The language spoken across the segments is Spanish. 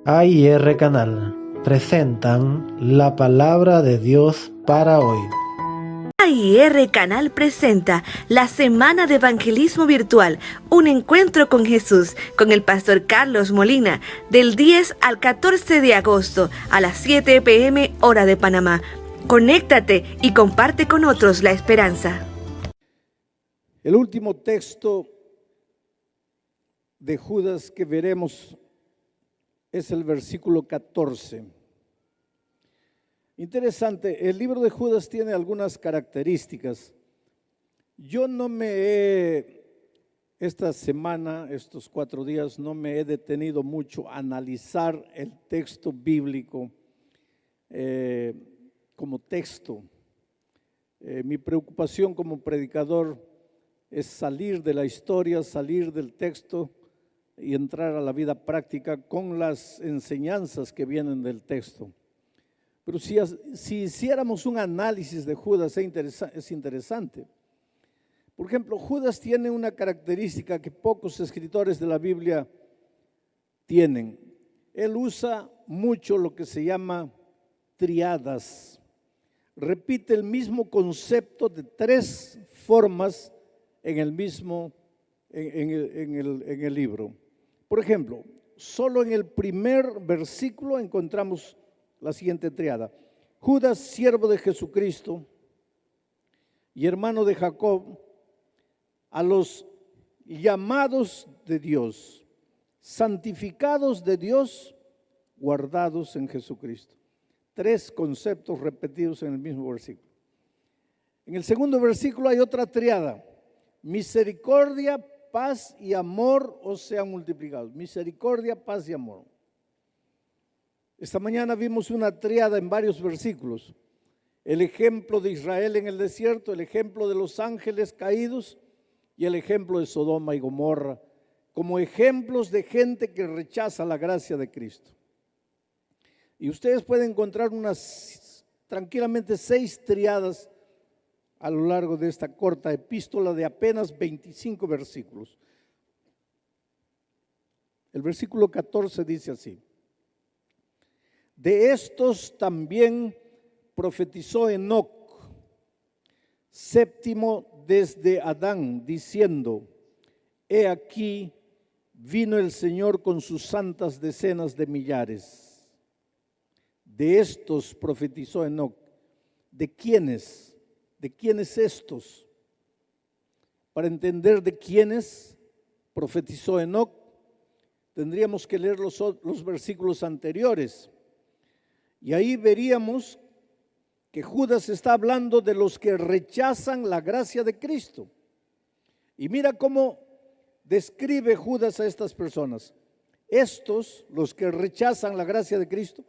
AIR Canal presentan la palabra de Dios para hoy. AIR Canal presenta la Semana de Evangelismo Virtual, un encuentro con Jesús, con el pastor Carlos Molina, del 10 al 14 de agosto a las 7 p.m. hora de Panamá. Conéctate y comparte con otros la esperanza. El último texto de Judas que veremos es el versículo 14. Interesante, el libro de Judas tiene algunas características. Yo esta semana, estos 4 días, no me he detenido mucho a analizar el texto bíblico como texto. Mi preocupación como predicador es salir de la historia, salir del texto y entrar a la vida práctica con las enseñanzas que vienen del texto. Pero si hiciéramos un análisis de Judas es interesante. Por ejemplo, Judas tiene una característica que pocos escritores de la Biblia tienen. Él usa mucho lo que se llama triadas. Repite el mismo concepto de 3 formas en el mismo, en el libro. Por ejemplo, solo en el primer versículo encontramos la siguiente triada. Judas, siervo de Jesucristo y hermano de Jacob, a los llamados de Dios, santificados de Dios, guardados en Jesucristo. 3 conceptos repetidos en el mismo versículo. En el segundo versículo hay otra triada. Misericordia, paz y amor os sean multiplicados. Misericordia, paz y amor. Esta mañana vimos una triada en varios versículos. El ejemplo de Israel en el desierto, el ejemplo de los ángeles caídos y el ejemplo de Sodoma y Gomorra, como ejemplos de gente que rechaza la gracia de Cristo. Y ustedes pueden encontrar tranquilamente 6 triadas a lo largo de esta corta epístola de apenas 25 versículos. El versículo 14 dice así: de estos también profetizó Enoc, séptimo desde Adán, diciendo: he aquí, vino el Señor con sus santas decenas de millares. De estos profetizó Enoc. ¿De quiénes? ¿De quiénes estos? Para entender de quiénes profetizó Enoc, tendríamos que leer los versículos anteriores. Y ahí veríamos que Judas está hablando de los que rechazan la gracia de Cristo. Y mira cómo describe Judas a estas personas. Estos, los que rechazan la gracia de Cristo,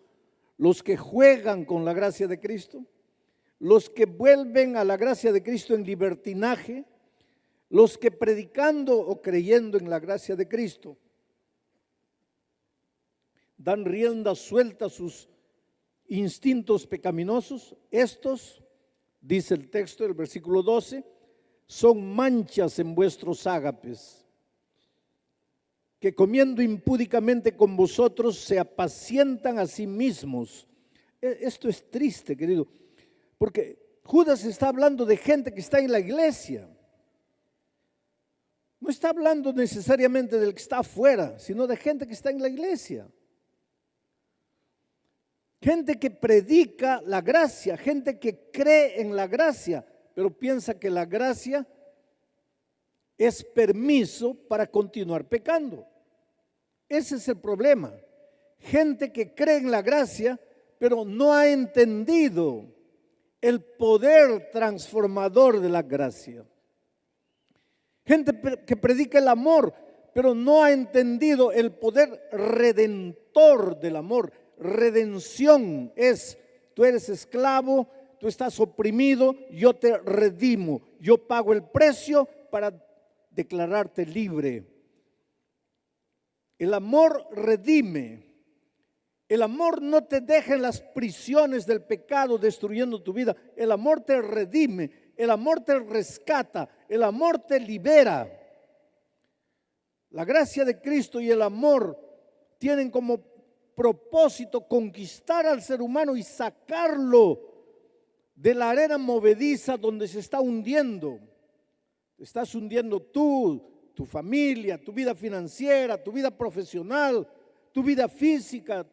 los que juegan con la gracia de Cristo, los que vuelven a la gracia de Cristo en libertinaje, los que predicando o creyendo en la gracia de Cristo dan rienda suelta a sus instintos pecaminosos. Estos, dice el texto del versículo 12, son manchas en vuestros ágapes, que comiendo impúdicamente con vosotros se apacientan a sí mismos. Esto es triste, querido, porque Judas está hablando de gente que está en la iglesia. No está hablando necesariamente del que está afuera, sino de gente que está en la iglesia. Gente que predica la gracia, gente que cree en la gracia, pero piensa que la gracia es permiso para continuar pecando. Ese es el problema. Gente que cree en la gracia, pero no ha entendido el poder transformador de la gracia. Gente que predica el amor, pero no ha entendido el poder redentor del amor. Redención es: tú eres esclavo, tú estás oprimido, yo te redimo, yo pago el precio para declararte libre. El amor redime. El amor no te deja en las prisiones del pecado destruyendo tu vida. El amor te redime, el amor te rescata, el amor te libera. La gracia de Cristo y el amor tienen como propósito conquistar al ser humano y sacarlo de la arena movediza donde se está hundiendo. Te estás hundiendo tú, tu familia, tu vida financiera, tu vida profesional, tu vida física,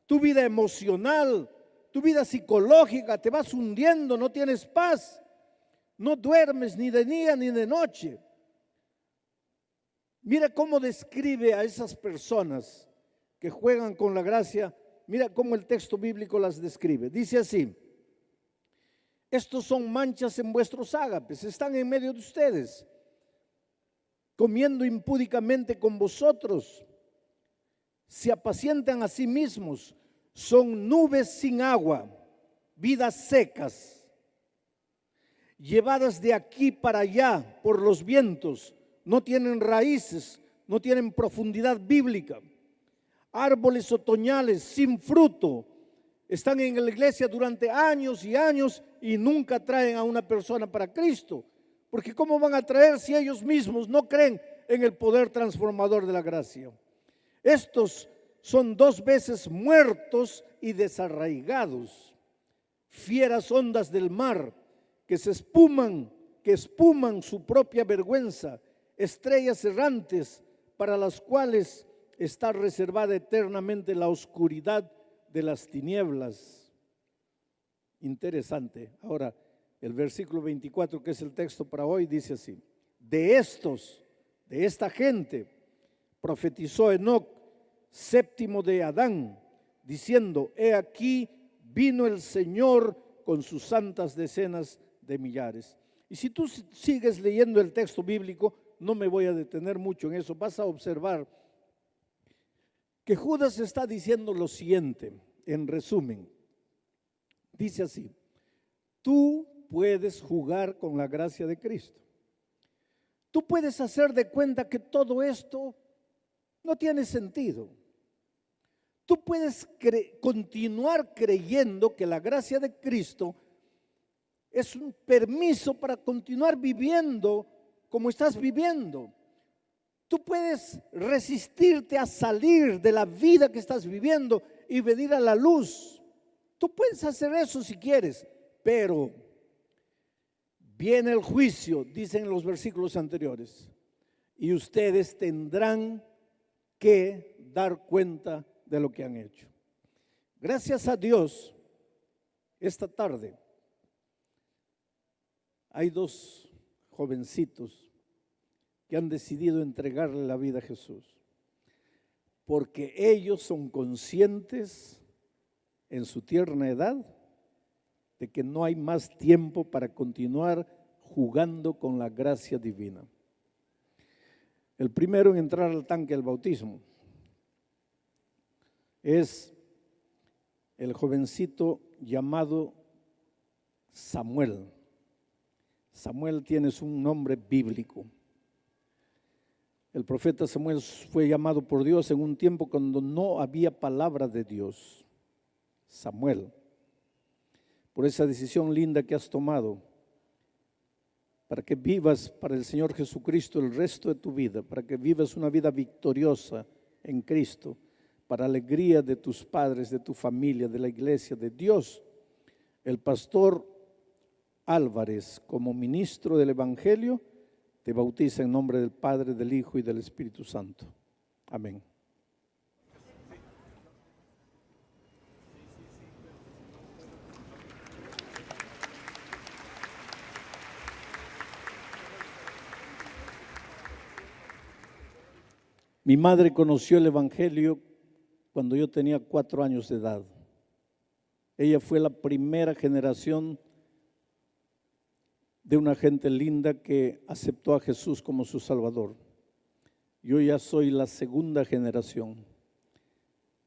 tu vida emocional, tu vida psicológica. Te vas hundiendo, no tienes paz, no duermes ni de día ni de noche. Mira cómo describe a esas personas que juegan con la gracia. Mira cómo el texto bíblico las describe. Dice así: estos son manchas en vuestros ágapes, están en medio de ustedes, comiendo impúdicamente con vosotros, se apacientan a sí mismos, son nubes sin agua, vidas secas, llevadas de aquí para allá por los vientos, no tienen raíces, no tienen profundidad bíblica, árboles otoñales sin fruto, están en la iglesia durante años y años y nunca traen a una persona para Cristo. Porque ¿cómo van a traer si ellos mismos no creen en el poder transformador de la gracia? Estos son 2 veces muertos y desarraigados, fieras ondas del mar que espuman su propia vergüenza, estrellas errantes para las cuales está reservada eternamente la oscuridad de las tinieblas. Interesante. Ahora, el versículo 24, que es el texto para hoy, dice así: de esta gente, profetizó Enoc, séptimo de Adán, diciendo: he aquí vino el Señor con sus santas decenas de millares. Y si tú sigues leyendo el texto bíblico, no me voy a detener mucho en eso, vas a observar que Judas está diciendo lo siguiente, en resumen, dice así: tú puedes jugar con la gracia de Cristo. Tú puedes hacer de cuenta que todo esto no tiene sentido. Tú puedes continuar creyendo que la gracia de Cristo es un permiso para continuar viviendo como estás viviendo. Tú puedes resistirte a salir de la vida que estás viviendo y venir a la luz. Tú puedes hacer eso si quieres, pero viene el juicio, dicen los versículos anteriores, y ustedes tendrán que dar cuenta de lo que han hecho. Gracias a Dios, esta tarde hay 2 jovencitos que han decidido entregarle la vida a Jesús, porque ellos son conscientes en su tierna edad de que no hay más tiempo para continuar jugando con la gracia divina. El primero en entrar al tanque del bautismo es el jovencito llamado Samuel. Samuel tiene un nombre bíblico. El profeta Samuel fue llamado por Dios en un tiempo cuando no había palabra de Dios. Samuel, por esa decisión linda que has tomado, para que vivas para el Señor Jesucristo el resto de tu vida, para que vivas una vida victoriosa en Cristo, para alegría de tus padres, de tu familia, de la iglesia, de Dios. El pastor Álvarez, como ministro del Evangelio, te bautiza en nombre del Padre, del Hijo y del Espíritu Santo. Amén. Mi madre conoció el Evangelio cuando yo tenía 4 años de edad. Ella fue la primera generación de una gente linda que aceptó a Jesús como su Salvador. Yo ya soy la segunda generación.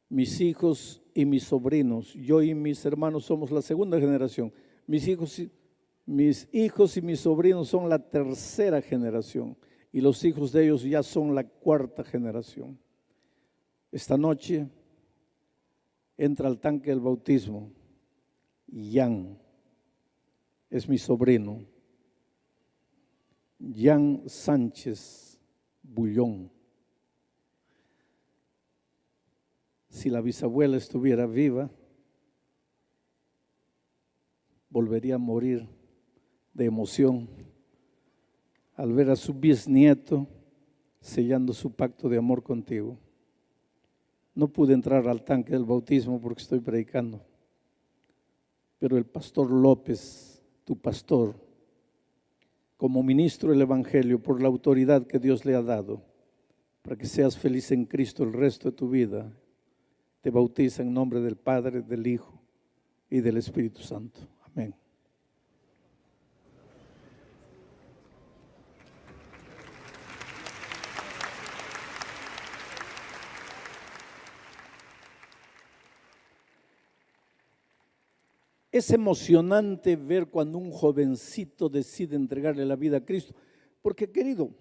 Mis hijos y mis sobrinos, yo y mis hermanos somos la segunda generación. Mis hijos y mis sobrinos son la tercera generación. Y los hijos de ellos ya son la 4ª generación. Esta noche entra al tanque del bautismo Jan, es mi sobrino, Jan Sánchez Bullón. Si la bisabuela estuviera viva, volvería a morir de emoción al ver a su bisnieto sellando su pacto de amor contigo. No pude entrar al tanque del bautismo porque estoy predicando, pero el pastor López, tu pastor, como ministro del Evangelio, por la autoridad que Dios le ha dado, para que seas feliz en Cristo el resto de tu vida, te bautiza en nombre del Padre, del Hijo y del Espíritu Santo. Amén. Es emocionante ver cuando un jovencito decide entregarle la vida a Cristo, porque querido,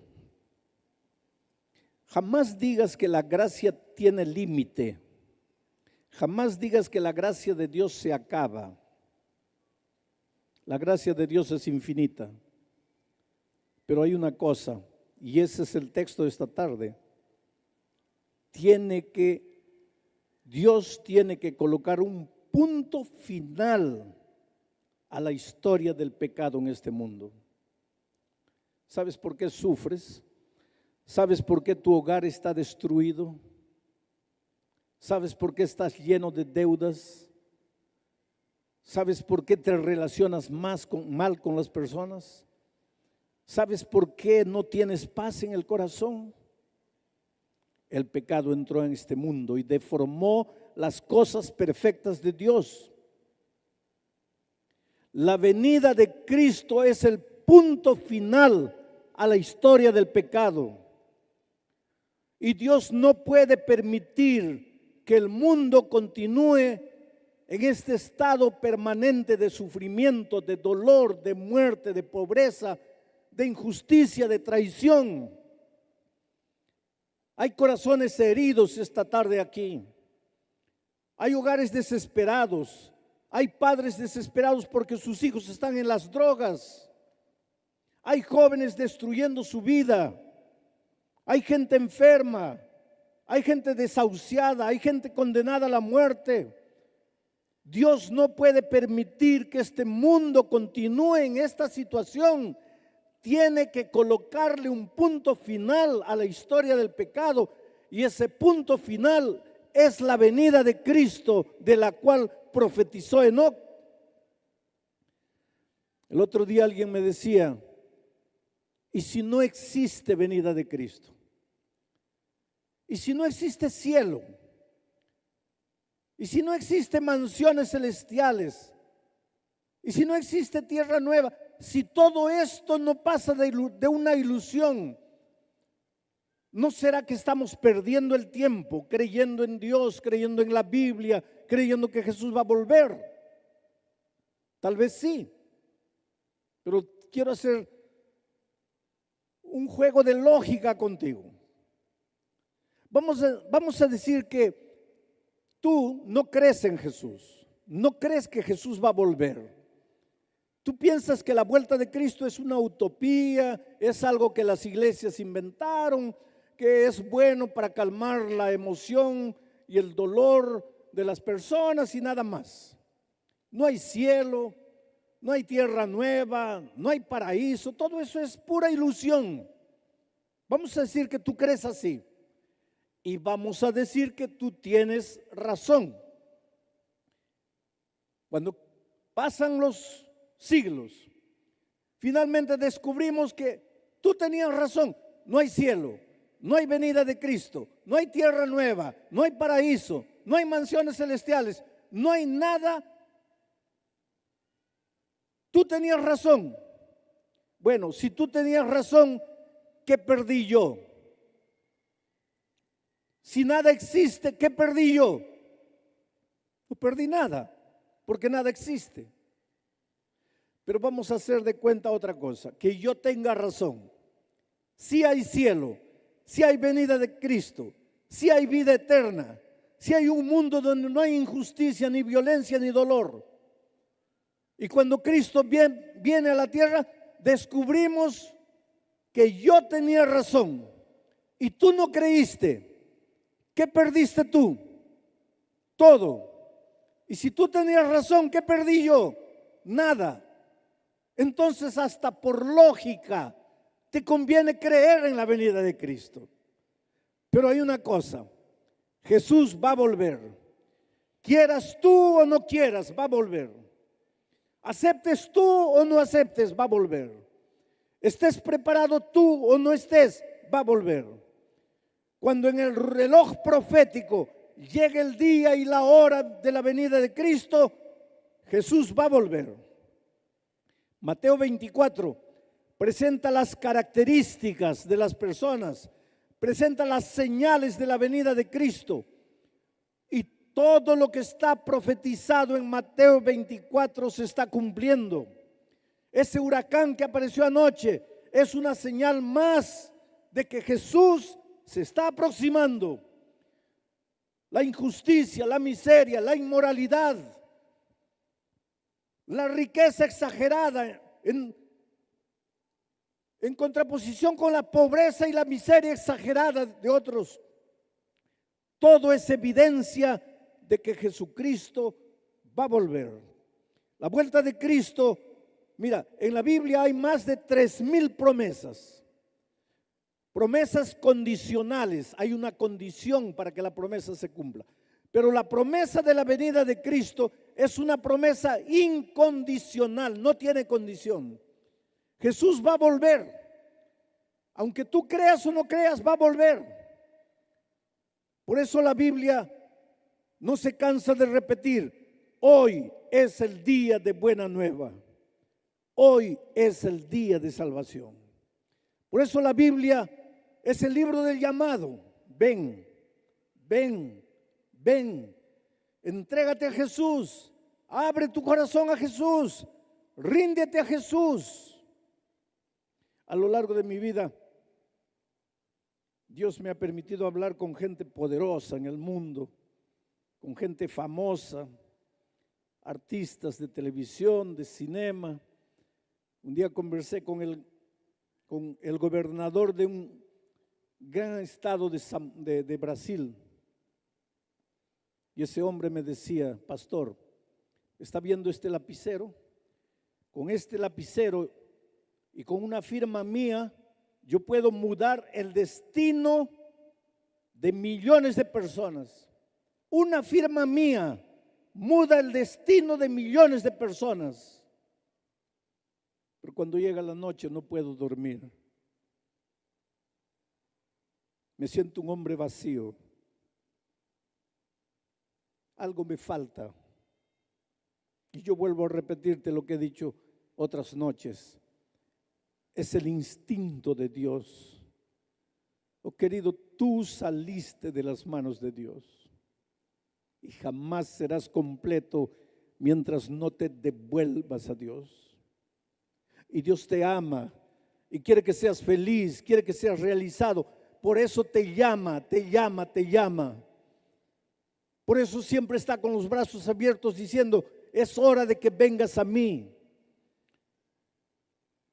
jamás digas que la gracia tiene límite, jamás digas que la gracia de Dios se acaba. La gracia de Dios es infinita, pero hay una cosa, y ese es el texto de esta tarde. Dios tiene que colocar un punto final a la historia del pecado en este mundo. ¿Sabes por qué sufres? ¿Sabes por qué tu hogar está destruido? ¿Sabes por qué estás lleno de deudas? ¿Sabes por qué te relacionas mal con las personas? ¿Sabes por qué no tienes paz en el corazón? El pecado entró en este mundo y deformó las cosas perfectas de Dios. La venida de Cristo es el punto final a la historia del pecado. Y Dios no puede permitir que el mundo continúe en este estado permanente de sufrimiento, de dolor, de muerte, de pobreza, de injusticia, de traición. Hay corazones heridos esta tarde aquí. Hay hogares desesperados. Hay padres desesperados porque sus hijos están en las drogas. Hay jóvenes destruyendo su vida. Hay gente enferma. Hay gente desahuciada. Hay gente condenada a la muerte. Dios no puede permitir que este mundo continúe en esta situación. Tiene que colocarle un punto final a la historia del pecado, y ese punto final es la venida de Cristo, de la cual profetizó Enoc. El otro día alguien me decía, ¿y si no existe venida de Cristo? ¿Y si no existe cielo? ¿Y si no existe mansiones celestiales? ¿Y si no existe tierra nueva? Si todo esto no pasa de una ilusión, ¿no será que estamos perdiendo el tiempo creyendo en Dios, creyendo en la Biblia, creyendo que Jesús va a volver? Tal vez sí, pero quiero hacer un juego de lógica contigo. Vamos a decir que tú no crees en Jesús, no crees que Jesús va a volver. Tú piensas que la vuelta de Cristo es una utopía, es algo que las iglesias inventaron, que es bueno para calmar la emoción y el dolor de las personas y nada más. No hay cielo, no hay tierra nueva, no hay paraíso, todo eso es pura ilusión. Vamos a decir que tú crees así y vamos a decir que tú tienes razón. Cuando pasan los siglos, finalmente descubrimos que tú tenías razón. No hay cielo, no hay venida de Cristo, no hay tierra nueva, no hay paraíso, no hay mansiones celestiales, no hay nada. Tú tenías razón. Bueno, si tú tenías razón, ¿qué perdí yo? Si nada existe, ¿qué perdí yo? No perdí nada, porque nada existe. Pero vamos a hacer de cuenta otra cosa, que yo tenga razón. Si hay cielo, si hay venida de Cristo, si hay vida eterna, si hay un mundo donde no hay injusticia, ni violencia, ni dolor. Y cuando Cristo viene a la tierra, descubrimos que yo tenía razón y tú no creíste. ¿Qué perdiste tú? todo. Y si tú tenías razón, ¿qué perdí yo? Nada. Entonces, hasta por lógica, te conviene creer en la venida de Cristo. Pero hay una cosa, Jesús va a volver. Quieras tú o no quieras, va a volver. Aceptes tú o no aceptes, va a volver. Estés preparado tú o no estés, va a volver. Cuando en el reloj profético llegue el día y la hora de la venida de Cristo, Jesús va a volver. Mateo 24 presenta las características de las personas, presenta las señales de la venida de Cristo. Y todo lo que está profetizado en Mateo 24 se está cumpliendo. Ese huracán que apareció anoche es una señal más de que Jesús se está aproximando. La injusticia, la miseria, la inmoralidad, la riqueza exagerada en contraposición con la pobreza y la miseria exagerada de otros. Todo es evidencia de que Jesucristo va a volver. La vuelta de Cristo, mira, en la Biblia hay más de 3,000 promesas. Promesas condicionales, hay una condición para que la promesa se cumpla. Pero la promesa de la venida de Cristo es una promesa incondicional, no tiene condición. Jesús va a volver. Aunque tú creas o no creas, va a volver. Por eso la Biblia no se cansa de repetir, hoy es el día de buena nueva. Hoy es el día de salvación. Por eso la Biblia es el libro del llamado. Ven, ven, ven. Entrégate a Jesús. Abre tu corazón a Jesús. Ríndete a Jesús. A lo largo de mi vida, Dios me ha permitido hablar con gente poderosa en el mundo, con gente famosa, artistas de televisión, de cinema. Un día conversé con el gobernador de un gran estado de Brasil. Y ese hombre me decía, pastor, ¿está viendo este lapicero? Con este lapicero y con una firma mía, yo puedo mudar el destino de millones de personas. Una firma mía muda el destino de millones de personas. Pero cuando llega la noche no puedo dormir. Me siento un hombre vacío. Algo me falta. Y yo vuelvo a repetirte lo que he dicho otras noches. Es el instinto de Dios. Oh querido, tú saliste de las manos de Dios y jamás serás completo mientras no te devuelvas a Dios. Y Dios te ama y quiere que seas feliz, quiere que seas realizado. Por eso te llama, te llama, te llama. Por eso siempre está con los brazos abiertos diciendo, es hora de que vengas a mí.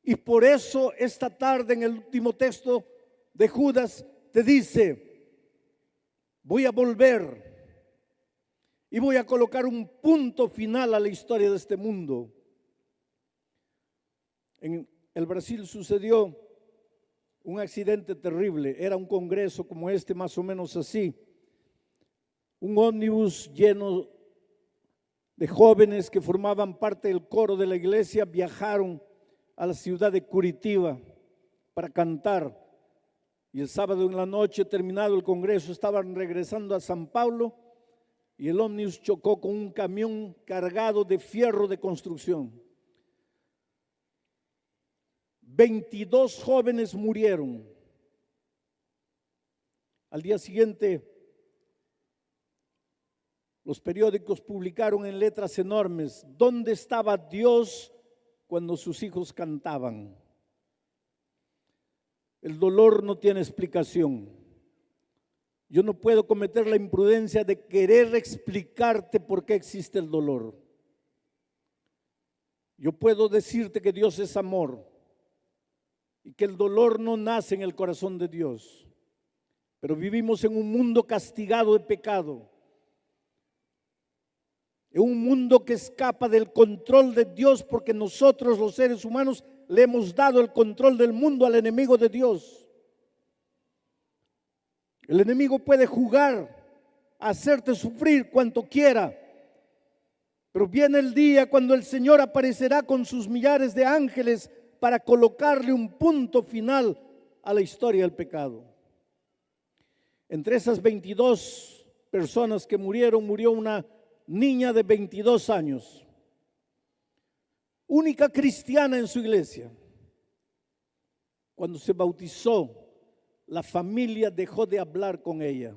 Y por eso esta tarde en el último texto de Judas te dice, voy a volver y voy a colocar un punto final a la historia de este mundo. En el Brasil sucedió un accidente terrible, era un congreso como este, más o menos así. Un ómnibus lleno de jóvenes que formaban parte del coro de la iglesia viajaron a la ciudad de Curitiba para cantar. Y el sábado en la noche, terminado el congreso, estaban regresando a San Pablo y el ómnibus chocó con un camión cargado de fierro de construcción. 22 jóvenes murieron. Al día siguiente, los periódicos publicaron en letras enormes, ¿dónde estaba Dios cuando sus hijos cantaban? El dolor no tiene explicación. Yo no puedo cometer la imprudencia de querer explicarte por qué existe el dolor. Yo puedo decirte que Dios es amor y que el dolor no nace en el corazón de Dios. Pero vivimos en un mundo castigado de pecado. en un mundo que escapa del control de Dios, porque nosotros los seres humanos le hemos dado el control del mundo al enemigo de Dios. El enemigo puede jugar, hacerte sufrir cuanto quiera, pero viene el día cuando el Señor aparecerá con sus millares de ángeles para colocarle un punto final a la historia del pecado. Entre esas 22 personas que murieron, murió una niña de 22 años, única cristiana en su iglesia. Cuando se bautizó, la familia dejó de hablar con ella.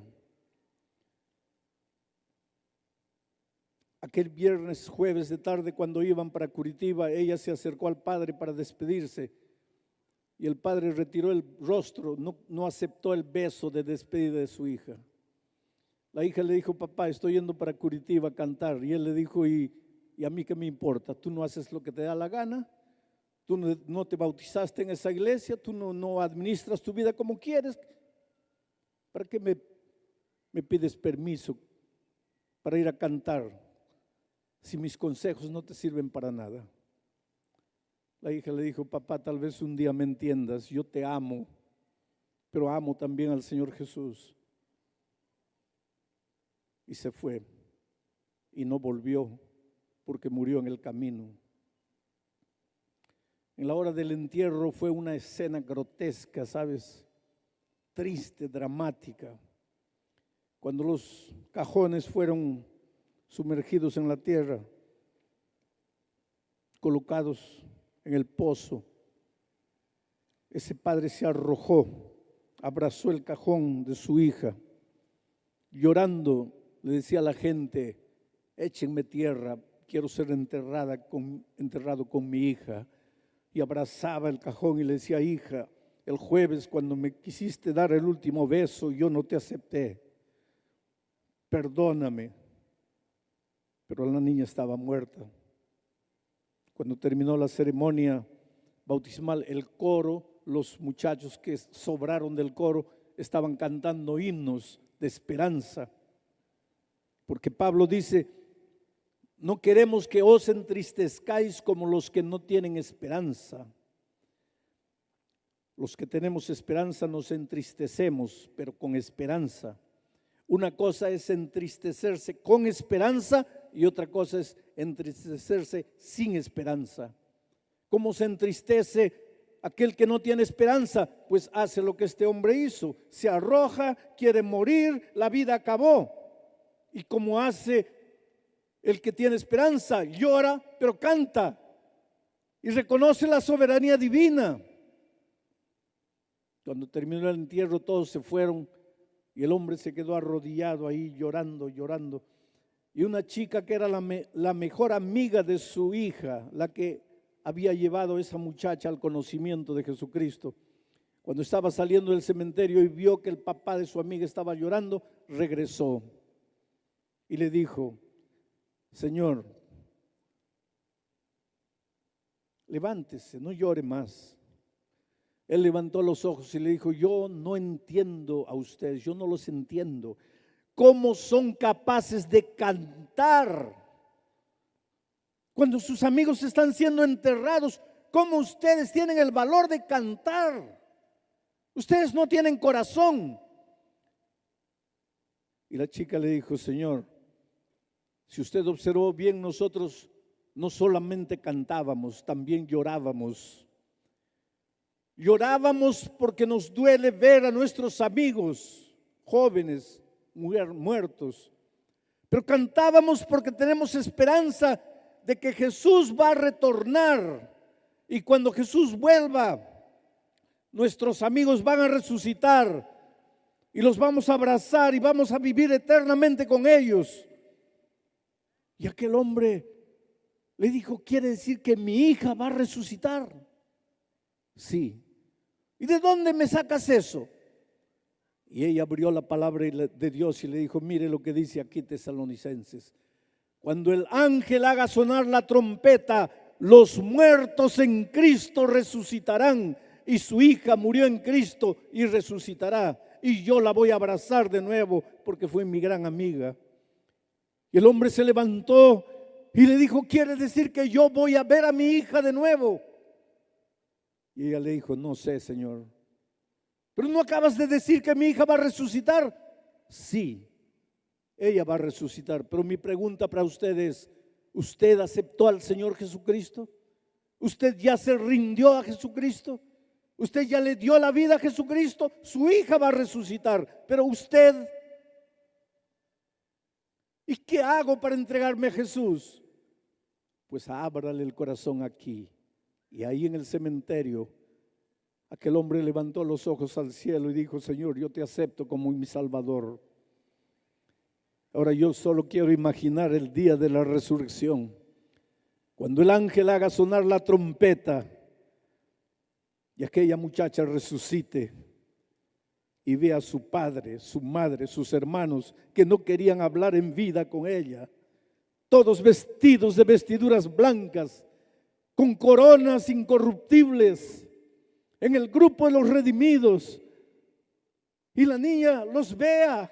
Aquel jueves de tarde, cuando iban para Curitiba, ella se acercó al padre para despedirse y el padre retiró el rostro, no aceptó el beso de despedida de su hija. La hija le dijo: papá, estoy yendo para Curitiba a cantar. Y él le dijo: ¿Y a mí qué me importa? Tú no haces lo que te da la gana, tú no te bautizaste en esa iglesia, tú no administras tu vida como quieres. ¿Para qué me pides permiso para ir a cantar si mis consejos no te sirven para nada? La hija le dijo: papá, tal vez un día me entiendas, yo te amo, pero amo también al Señor Jesús. Y se fue y no volvió porque murió en el camino. En la hora del entierro fue una escena grotesca, ¿sabes? Triste, dramática. Cuando los cajones fueron sumergidos en la tierra, colocados en el pozo, ese padre se arrojó, abrazó el cajón de su hija, llorando, le decía a la gente: échenme tierra, quiero ser enterrado con mi hija. Y abrazaba el cajón y le decía: hija, el jueves cuando me quisiste dar el último beso, yo no te acepté, perdóname. Pero la niña estaba muerta. Cuando terminó la ceremonia bautismal, el coro, los muchachos que sobraron del coro estaban cantando himnos de esperanza. Porque Pablo dice: no queremos que os entristezcáis como los que no tienen esperanza. Los que tenemos esperanza nos entristecemos, pero con esperanza. Una cosa es entristecerse con esperanza y otra cosa es entristecerse sin esperanza. ¿Cómo se entristece aquel que no tiene esperanza? Pues hace lo que este hombre hizo: se arroja, quiere morir, la vida acabó. Y como hace el que tiene esperanza, llora pero canta y reconoce la soberanía divina. Cuando terminó el entierro, todos se fueron y el hombre se quedó arrodillado ahí llorando. Y una chica que era la mejor amiga de su hija, la que había llevado a esa muchacha al conocimiento de Jesucristo, cuando estaba saliendo del cementerio y vio que el papá de su amiga estaba llorando, regresó y le dijo: Señor, levántese, no llore más. Él levantó los ojos y le dijo: yo no entiendo a ustedes, yo no los entiendo. ¿Cómo son capaces de cantar cuando sus amigos están siendo enterrados? ¿Cómo ustedes tienen el valor de cantar? Ustedes no tienen corazón. Y la chica le dijo: Señor, si usted observó bien, nosotros no solamente cantábamos, también llorábamos. Llorábamos porque nos duele ver a nuestros amigos jóvenes muertos, pero cantábamos porque tenemos esperanza de que Jesús va a retornar, y cuando Jesús vuelva, nuestros amigos van a resucitar y los vamos a abrazar y vamos a vivir eternamente con ellos. Y aquel hombre le dijo: ¿quiere decir que mi hija va a resucitar? Sí. ¿Y de dónde me sacas eso? Y ella abrió la palabra de Dios y le dijo: mire lo que dice aquí Tesalonicenses: cuando el ángel haga sonar la trompeta, los muertos en Cristo resucitarán, y su hija murió en Cristo y resucitará, y yo la voy a abrazar de nuevo porque fue mi gran amiga. Y el hombre se levantó y le dijo, ¿quiere decir que yo voy a ver a mi hija de nuevo? Y ella le dijo, no sé, Señor. ¿Pero no acabas de decir que mi hija va a resucitar? Sí, ella va a resucitar. Pero mi pregunta para usted es, ¿usted aceptó al Señor Jesucristo? ¿Usted ya se rindió a Jesucristo? ¿Usted ya le dio la vida a Jesucristo? Su hija va a resucitar, pero usted, ¿y qué hago para entregarme a Jesús? Pues ábrale el corazón aquí. Y ahí en el cementerio, aquel hombre levantó los ojos al cielo y dijo, Señor, yo te acepto como mi Salvador. Ahora yo solo quiero imaginar el día de la resurrección, cuando el ángel haga sonar la trompeta y aquella muchacha resucite y vea a su padre, su madre, sus hermanos que no querían hablar en vida con ella, todos vestidos de vestiduras blancas, con coronas incorruptibles, en el grupo de los redimidos, y la niña los vea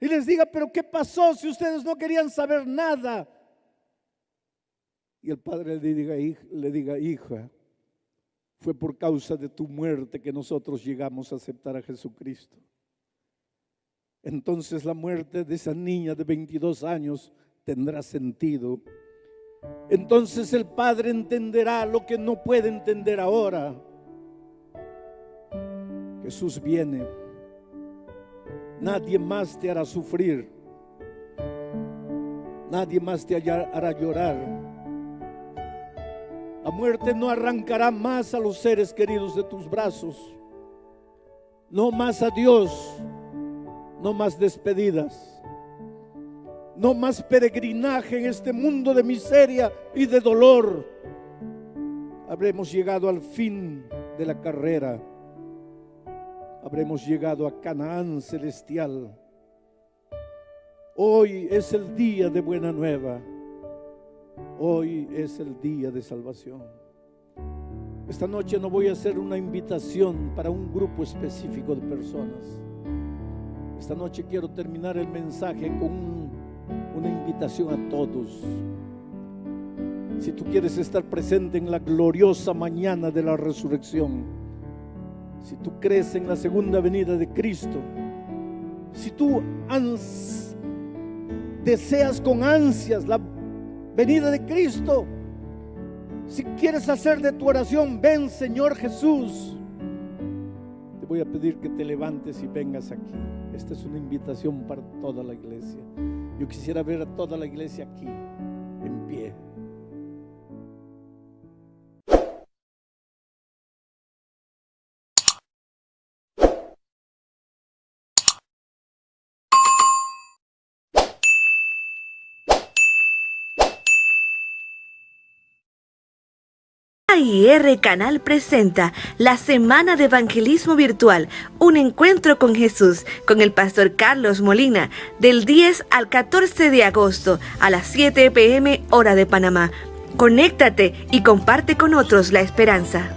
y les diga, pero ¿qué pasó si ustedes no querían saber nada? Y el padre le diga, hija, fue por causa de tu muerte que nosotros llegamos a aceptar a Jesucristo. Entonces la muerte de esa niña de 22 años tendrá sentido. Entonces el padre entenderá lo que no puede entender ahora. Jesús viene. Nadie más te hará sufrir. Nadie más te hará llorar. La muerte no arrancará más a los seres queridos de tus brazos. No más adiós. No más despedidas. No más peregrinaje en este mundo de miseria y de dolor. Habremos llegado al fin de la carrera. Habremos llegado a Canaán celestial. Hoy es el día de buena nueva. Hoy es el día de salvación. Esta noche no voy a hacer una invitación para un grupo específico de personas. Esta noche quiero terminar el mensaje con una invitación a todos. Si tú quieres estar presente en la gloriosa mañana de la resurrección, si tú crees en la segunda venida de Cristo, si tú deseas con ansias la venida de Cristo, si quieres hacer de tu oración, ven Señor Jesús, te voy a pedir que te levantes y vengas aquí. Esta es una invitación para toda la iglesia. Yo quisiera ver a toda la iglesia aquí, en pie. AIR Canal presenta la Semana de Evangelismo Virtual, un encuentro con Jesús, con el pastor Carlos Molina, del 10 al 14 de agosto a las 7 p.m. hora de Panamá. Conéctate y comparte con otros la esperanza.